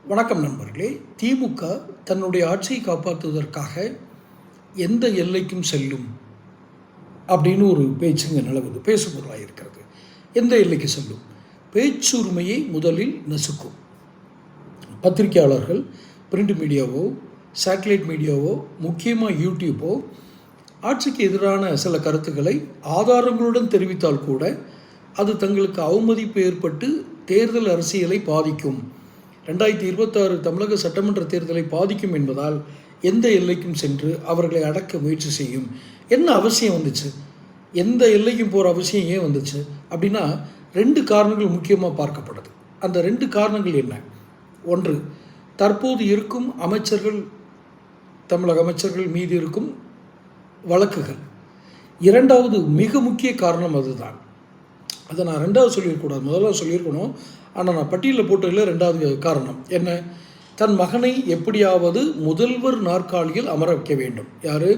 வணக்கம் நண்பர்களே. திமுக தன்னுடைய ஆட்சியை காப்பாற்றுவதற்காக எந்த எல்லைக்கும் செல்லும் அப்படின்னு ஒரு பேச்சுங்க நிலவுது, பேசுபொருளாக இருக்கிறது. எந்த எல்லைக்கு செல்லும்? பேச்சுரிமையை முதலில் நசுக்கும். பத்திரிகையாளர்கள், பிரிண்ட் மீடியாவோ, சேட்டலைட் மீடியாவோ, முக்கியமாக யூடியூப்போ ஆட்சிக்கு எதிரான சில கருத்துக்களை ஆதாரங்களுடன் தெரிவித்தால் கூட அது தங்களுக்கு அவமதிப்பு ஏற்பட்டு தேர்தல் அரசியலை பாதிக்கும், 2026 தமிழக சட்டமன்ற தேர்தலை பாதிக்கும் என்பதால் எந்த எல்லைக்கும் சென்று அவர்களை அடக்க முயற்சி செய்யும். என்ன அவசியம் வந்துச்சு? எந்த எல்லைக்கும் போகிற அவசியம் ஏன் வந்துச்சு அப்படின்னா, 2 காரணங்கள் முக்கியமாக பார்க்கப்படுது. அந்த 2 காரணங்கள் என்ன? ஒன்று, தற்போது இருக்கும் அமைச்சர்கள், தமிழக அமைச்சர்கள் மீது இருக்கும் வழக்குகள். 2வது மிக முக்கிய காரணம் அதுதான். அதை நான் 2வது சொல்லியிருக்கக்கூடாது, முதல்ல சொல்லியிருக்கணும். ஆனால் நான் பட்டியலில் போட்டதில் 2வது காரணம் என்ன? தன் மகனை எப்படியாவது முதல்வர் நாற்காலியில் அமர வைக்க வேண்டும். யார்?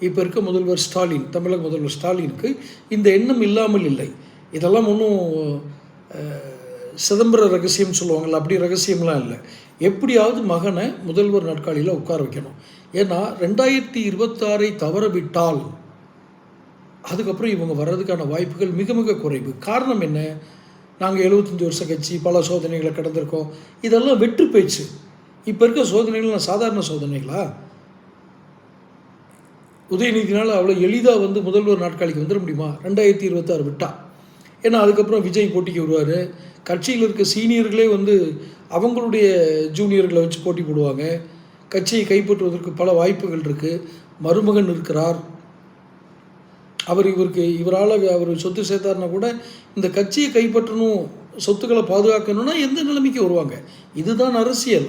இப்போ இருக்க முதல்வர் ஸ்டாலின், தமிழக முதல்வர் ஸ்டாலினுக்கு இந்த எண்ணம் இல்லாமல் இல்லை. இதெல்லாம் ஒன்றும் சிதம்பர ரகசியம் சொல்லுவாங்கள்ல, அப்படி ரகசியம்லாம் இல்லை. எப்படியாவது மகனை முதல்வர் நாற்காலியில் உட்கார வைக்கணும். ஏன்னா 2026 தவற விட்டால் அதுக்கப்புறம் இவங்க வர்றதுக்கான வாய்ப்புகள் மிக மிக குறைவு. காரணம் என்ன? நாங்கள் 75 வருஷ கட்சி, பல சோதனைகளை கடந்திருக்கோம். இதெல்லாம் வெற்று பேச்சு. இப்போ இருக்க சோதனைகள்லாம் சாதாரண சோதனைகளா? உதயநிதினால் அவ்வளோ எளிதாக முதல்வர் நாட்காலிக்கு வந்துட முடியுமா? 2026 விட்டா. ஏன்னா அதுக்கப்புறம் விஜய் போட்டிக்கு வருவார். கட்சியில் இருக்க சீனியர்களே அவங்களுடைய ஜூனியர்களை வச்சு போட்டி போடுவாங்க. கட்சியை கைப்பற்றுவதற்கு பல வாய்ப்புகள் இருக்குது. மருமகன் இருக்கிறார். இவரால் அவர் சொத்து சேர்த்தாருன்னா கூட இந்த கட்சியை கைப்பற்றணும், சொத்துக்களை பாதுகாக்கணும்னா எந்த நிலைமைக்கு வருவாங்க? இதுதான் அரசியல்.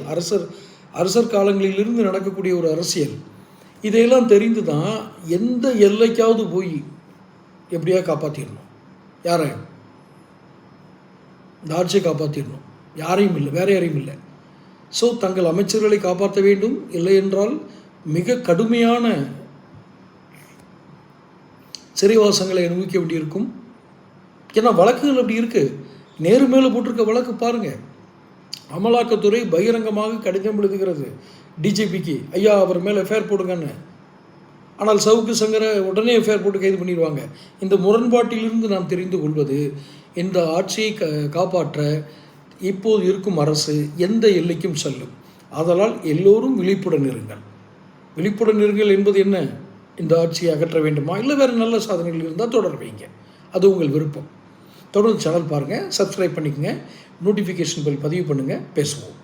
அரசர் காலங்களிலிருந்து நடக்கக்கூடிய ஒரு அரசியல். இதையெல்லாம் தெரிந்து தான் எந்த எல்லைக்காவது போய் எப்படியா காப்பாற்றிடணும். யாரை? இந்த ஆட்சியை காப்பாற்றிடணும். யாரையும் இல்லை, வேற யாரையும் இல்லை. ஸோ தங்கள் அமைச்சர்களை காப்பாற்ற வேண்டும். இல்லை என்றால் மிக கடுமையான சிறைவாசங்களை அனுபவிக்க வேண்டியிருக்கும். ஏன்னா வழக்குகள் அப்படி இருக்குது. நேரு மேலே போட்டிருக்க வழக்கு பாருங்கள். அமலாக்கத்துறை பகிரங்கமாக கடிதம் எழுதுகிறது டிஜிபிக்கு, ஐயா அவர் மேலே எஃப்ஐஆர் போடுங்கன்னு. ஆனால் சவுக்கு சங்கரை உடனே எஃப்ஐஆர் போட்டு கைது பண்ணிடுவாங்க. இந்த முரண்பாட்டிலிருந்து நாம் தெரிந்து கொள்வது, இந்த ஆட்சியை காப்பாற்ற இப்போது இருக்கும் அரசு எந்த எல்லைக்கும் செல்லும். ஆதலால் எல்லோரும் விழிப்புடன் இருங்கள். விழிப்புடன் இருங்கள் என்பது என்ன? இந்த ஆட்சியை அகற்ற வேண்டுமா, இல்லை வேறு நல்ல சாதனைகள் இருந்தால் தொடர வைங்க. அது உங்கள் விருப்பம். தொடர்ந்து சேனல் பாருங்கள், சப்ஸ்கிரைப் பண்ணிக்கங்க, நோட்டிஃபிகேஷன் பெல் பதிவு பண்ணுங்கள். பேசுவோம்.